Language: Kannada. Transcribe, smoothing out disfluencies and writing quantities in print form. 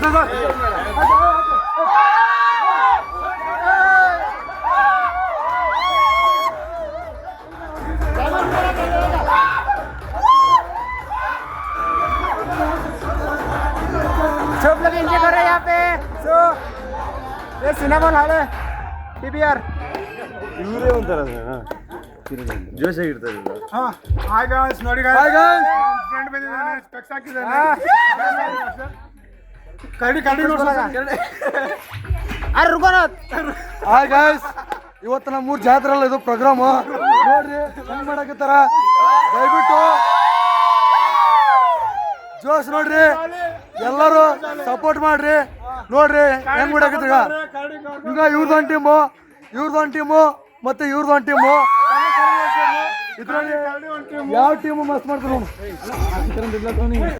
सब लोग एंजॉय कर रहे हैं यहाँ पे। सो ये सिनेमा हॉल है PVR। ಇವರೇ ಒಂಥರ ಜೋಶ್ ಆಗಿರ್ತಾರೆ. ಹಾಯ್ ಗಾಯ್ಸ್, ನೋಡಿ ಗಾಯ್ಸ್, ಹಾಯ್ ಗಾಯ್ಸ್, ಫ್ರೆಂಡ್ ಬಂದಿದ್ದಾನೆ, ಸ್ಪೆಕ್ಸ್ ಹಾಕಿದ್ದಾನೆ. ಕರಡಿ ಅರೆ ರುಕೋನ. ಹಾಯ್ ಗಾಯ್ಸ್, ಇವತ್ತು ನಮ್ಮ ಮೂರು ಜಾತ್ರೆ ಅಲ್ಲ ಇದು ಪ್ರೋಗ್ರಾಮ್. ನೋಡ್ರಿ ಹೆಂಗ್ ಮಾಡಕತ್ತಾರ, ದಯವಿಟ್ಟು ಜೋಶ್ ನೋಡ್ರಿ, ಎಲ್ಲರೂ ಸಪೋರ್ಟ್ ಮಾಡ್ರಿ. ನೋಡ್ರಿ ಹೆಂಗ್ ಮಾಡಕತ್ತಾರ. ಈಗ ಇವ್ರದೊಂದು ಟೀಮು ಮತ್ತೆ ಇವ್ರದೊಂದು ಟೀಮು. ಇದ್ರಲ್ಲಿ ಯಾವ ಟೀಮು ಮಸ್ತ್ ಮಾಡ್ತಾರೆ ನೋಡಿ.